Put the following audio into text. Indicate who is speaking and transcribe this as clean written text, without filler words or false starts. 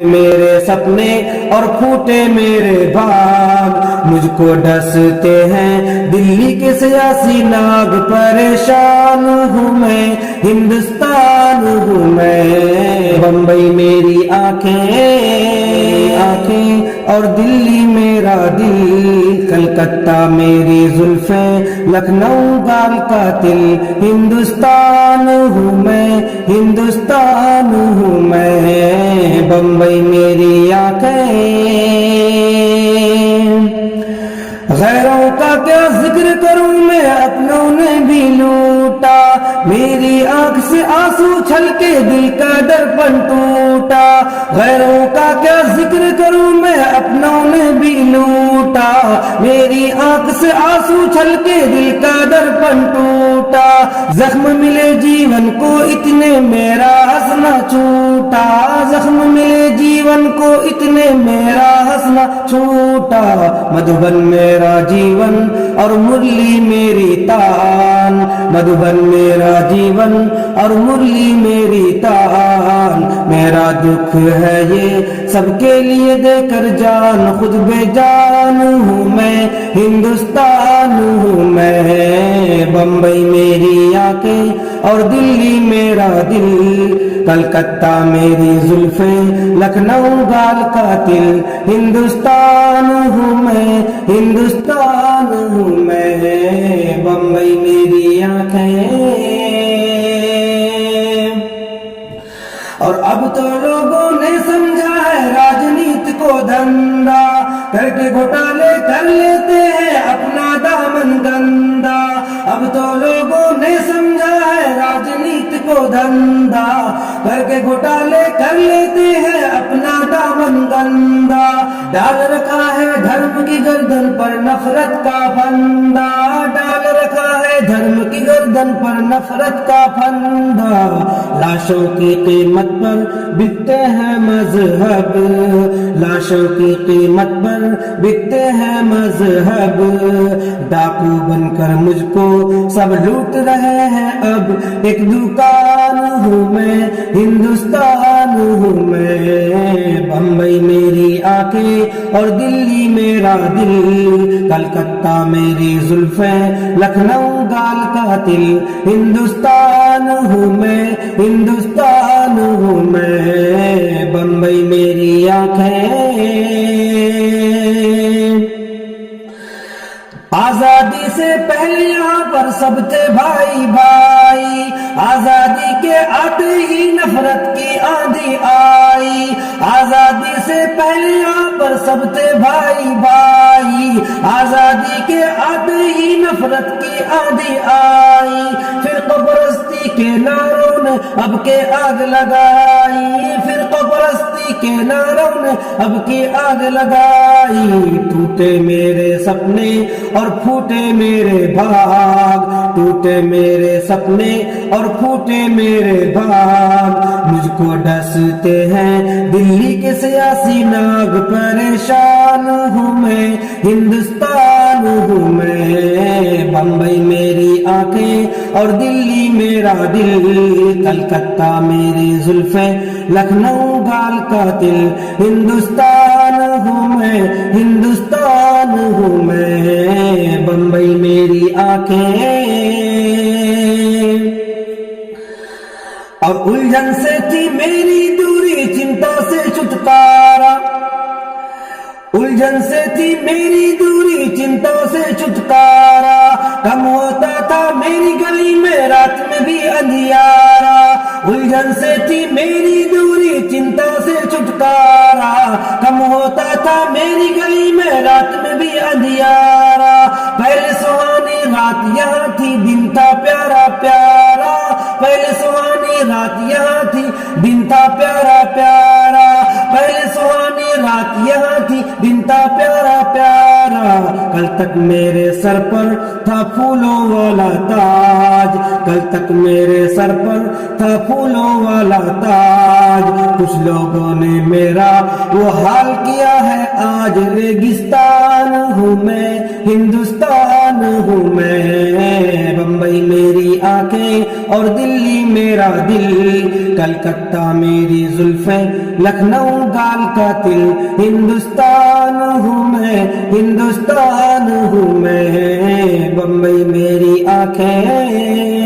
Speaker 1: میرے سپنے اور پھوٹے میرے بھاگ، مجھ کو ڈستے ہیں دلی کے سیاسی ناگ، پریشان ہوں میں، ہندوستان ہوں میں، بمبئی میری آنکھیں اور دلی میرا دل، کلکتہ میری زلفیں، لکھنؤ گال کا تل، ہندوستان ہوں میں، ہندوستان ہوں میں، بمبئی میری آنکھیں۔ غیروں کا کیا ذکر کروں میں، اپنوں نے بھی لوٹا، میری آنکھ سے آنسو چھل کے دل کا درپن ٹوٹا، غیروں کا کیا ذکر کروں میں، اپنوں نے بھی لوٹا، میری آنکھ سے آنسو چھل کے دل کا درپن ٹوٹا، زخم ملے جیون کو اتنے میرا ہنسنا چھوٹا، زخم ملے جیون کو اتنے میرا ہنسنا چھوٹا، مدھوبن میرا جیون اور مرلی میری تان، مدھوبن میرا جیون اور مرلی میری تان، میرا دکھ ہے یہ سب کے لیے دے کر جان، خود بے جان ہوں میں، ہندوستان ہوں میں، بمبئی میری آنکھیں اور دلی میرا دل، کلکتہ میری زلفیں، لکھنؤ گال کا تل، ہندوستان ہوں میں، ہندوستان ہوں میں، بمبئی میری آنکھیں۔ اور اب تو لوگوں نے سمجھا ہے راجنیت کو دھندا، کر کے گھوٹالے کر لیتے ہیں اپنا دامن گندا، اب تو لوگوں نے سمجھا ہے راجنیت کو دھندا، کر کے گھوٹالے کر لیتے ہیں اپنا دامن گندا، ڈال رکھا ہے دھرم کی گردن پر نفرت کا پھندا، ڈال رکھا ہے دھرم کی گردن پر نفرت کا پھندا، لاشوں کی قیمت پر بکتے ہیں مذہب، لاشوں کی قیمت پر بکتے ہیں مذہب، ڈاکو بن کر مجھ کو سب لوٹ رہے ہیں اب، ایک دکان ہوں میں، ہندوستان ہوں میں، بمبئی میری آنکھیں اور دلی میرا دل، کلکتہ میری زلفیں، لکھنؤ گال کا تل، ہندوستان ہوں میں، ہندوستان ہوں میں، بمبئی میری آنکھیں۔ آزادی سے پہلے یہاں پر سب تھے بھائی بھائی، آزادی کے آتے ہی نفرت کی آندھی آئی، آزادی سے پہلے یہاں پر سب تھے بھائی بھائی، آزادی کے آتے ہی نفرت کی آندھی آئی، فرقہ پرستی کے نعروں نے اب کے آگ لگائی، فرقہ پرستی کے نعروں نے اب کی آگ لگائی، ٹوٹے میرے سپنے اور پھوٹے میرے بھاگ، ٹوٹے میرے سپنے اور پھوٹے میرے بھاگ، مجھ کو ڈستے ہیں دلی کے سیاسی ناگ، پریشان ہوں میں، ہندوستان ہوں میں، بمبئی میری آنکھیں اور دلی میرا دل، کلکتہ میری زلفیں، لکھنؤ گال کا تل، ہندوستان ہوں میں، ہندوستان ہوں میں، بمبئی میری آنکھیں۔ اور الجھن سے تھی میری دوری، چنتا سے چھٹکارا، الجھن سے تھی میری دوری، چنتا سے چھٹکارا، کم ہوتا تھا میری گلی میں رات میں بھی اندھیارا، الجھن سے تھی میری دوری، چنتا سے چھٹکارا، کم ہوتا تھا میری گلی میں رات میں بھی اندھیارا، پہلے سہانی رات یہاں تھی، دن تھا پیارا پیارا، پہلے سہانی رات یہاں تھی، دن تھا پیارا پیارا، پہلے سہانی رات یہاں تھی، دن تھا پیارا پیارا، کل تک میرے سر پر تھا پھولوں والا تاج، کل تک میرے سر پر تھا پھولوں والا تاج، کچھ لوگوں نے میرا وہ حال کیا ہے آج، ریگستان ہوں میں، ہندوستان ہوں میں، بمبئی میری آنکھیں اور دلی میرا دل، کلکتہ میری زلفیں، لکھنؤ گال کا تل، ہندوستان ہوں میں، ہندوستان ہوں میں، بمبئی میری آنکھیں،